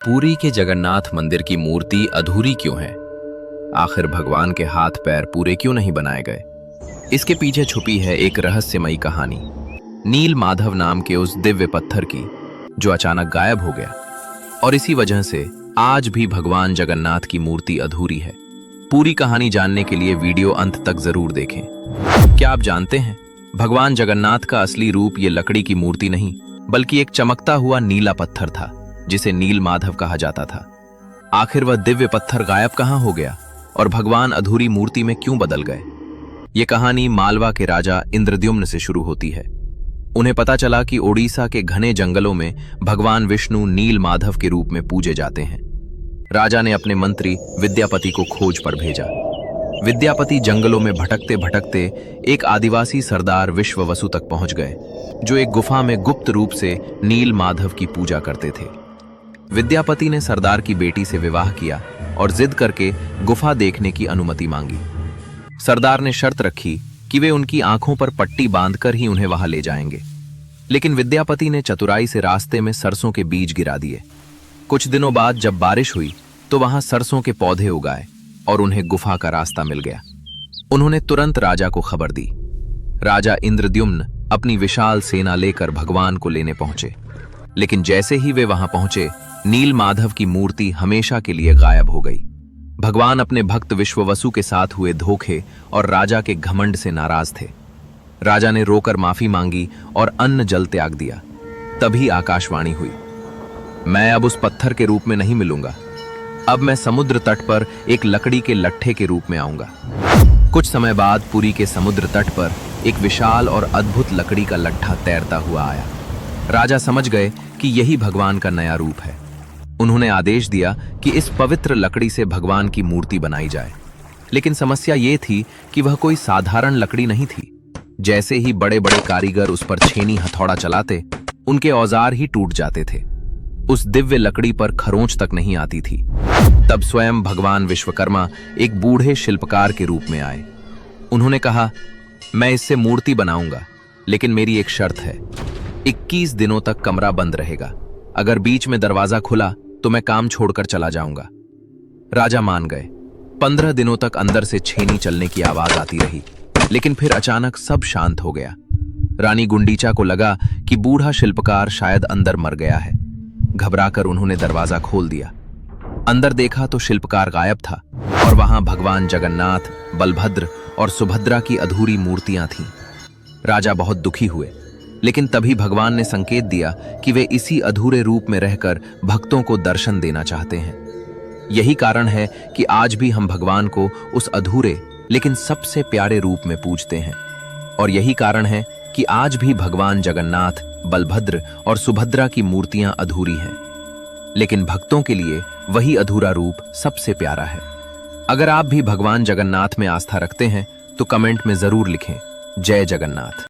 पुरी के जगन्नाथ मंदिर की मूर्ति अधूरी क्यों है? आखिर भगवान के हाथ पैर पूरे क्यों नहीं बनाए गए? इसके पीछे छुपी है एक रहस्यमयी कहानी, नील माधव नाम के उस दिव्य पत्थर की जो अचानक गायब हो गया। और इसी वजह से आज भी भगवान जगन्नाथ की मूर्ति अधूरी है। पूरी कहानी जानने के लिए वीडियो अंत तक जरूर देखें। क्या आप जानते हैं, भगवान जगन्नाथ का असली रूप ये लकड़ी की मूर्ति नहीं, बल्कि एक चमकता हुआ नीला पत्थर था जिसे नील माधव कहा जाता था। आखिर वह दिव्य पत्थर गायब कहां हो गया और भगवान अधूरी मूर्ति में क्यों बदल गए? ये कहानी मालवा के राजा इंद्रद्युम्न से शुरू होती है। उन्हें पता चला कि ओडिशा के घने जंगलों में भगवान विष्णु नील माधव के रूप में पूजे जाते हैं। राजा ने अपने मंत्री विद्यापति को खोज पर भेजा। विद्यापति जंगलों में भटकते भटकते एक आदिवासी सरदार विश्ववसु तक पहुंच गए, जो एक गुफा में गुप्त रूप से नील माधव की पूजा करते थे। विद्यापति ने सरदार की बेटी से विवाह किया और जिद करके गुफा देखने की अनुमति मांगी। सरदार ने शर्त रखी कि वे उनकी आंखों पर पट्टी बांधकर ही उन्हें वहां ले जाएंगे, लेकिन विद्यापति ने चतुराई से रास्ते में सरसों के बीज गिरा दिए। कुछ दिनों बाद जब बारिश हुई तो वहां सरसों के पौधे उगाए और उन्हें गुफा का रास्ता मिल गया। उन्होंने तुरंत राजा को खबर दी। राजा इंद्रद्युम्न अपनी विशाल सेना लेकर भगवान को लेने पहुंचे, लेकिन जैसे ही वे वहां पहुंचे, नील माधव की मूर्ति हमेशा के लिए गायब हो गई। भगवान अपने भक्त विश्ववसु के साथ हुए धोखे और राजा के घमंड से नाराज थे। राजा ने रोकर माफी मांगी और अन्न जल त्याग दिया। तभी आकाशवाणी हुई, मैं अब उस पत्थर के रूप में नहीं मिलूंगा, अब मैं समुद्र तट पर एक लकड़ी के लट्ठे के रूप में आऊंगा। कुछ समय बाद पुरी के समुद्र तट पर एक विशाल और अद्भुत लकड़ी का लट्ठा तैरता हुआ आया। राजा समझ गए कि यही भगवान का नया रूप है। उन्होंने आदेश दिया कि इस पवित्र लकड़ी से भगवान की मूर्ति बनाई जाए। लेकिन समस्या ये थी कि वह कोई साधारण लकड़ी नहीं थी। जैसे ही बड़े बड़े कारीगर उस पर छेनी हथौड़ा चलाते, उनके औजार ही टूट जाते थे। उस दिव्य लकड़ी पर खरोंच तक नहीं आती थी। तब स्वयं भगवान विश्वकर्मा एक बूढ़े शिल्पकार के रूप में आए। उन्होंने कहा, मैं इससे मूर्ति बनाऊंगा, लेकिन मेरी एक शर्त है। 21 दिनों तक कमरा बंद रहेगा। अगर बीच में दरवाजा खुला तो मैं काम छोड़कर चला जाऊंगा। राजा मान गए। 15 दिनों तक अंदर से छेनी चलने की आवाज आती रही, लेकिन फिर अचानक सब शांत हो गया। रानी गुंडीचा को लगा कि बूढ़ा शिल्पकार शायद अंदर मर गया है। घबराकर उन्होंने दरवाजा खोल दिया। अंदर देखा तो शिल्पकार गायब था और वहां भगवान जगन्नाथ, बलभद्र और सुभद्रा की अधूरी मूर्तियां थीं। राजा बहुत दुखी हुए, लेकिन तभी भगवान ने संकेत दिया कि वे इसी अधूरे रूप में रहकर भक्तों को दर्शन देना चाहते हैं। यही कारण है कि आज भी हम भगवान को उस अधूरे लेकिन सबसे प्यारे रूप में पूजते हैं। और यही कारण है कि आज भी भगवान जगन्नाथ, बलभद्र और सुभद्रा की मूर्तियां अधूरी हैं, लेकिन भक्तों के लिए वही अधूरा रूप सबसे प्यारा है। अगर आप भी भगवान जगन्नाथ में आस्था रखते हैं तो कमेंट में जरूर लिखें, जय जगन्नाथ।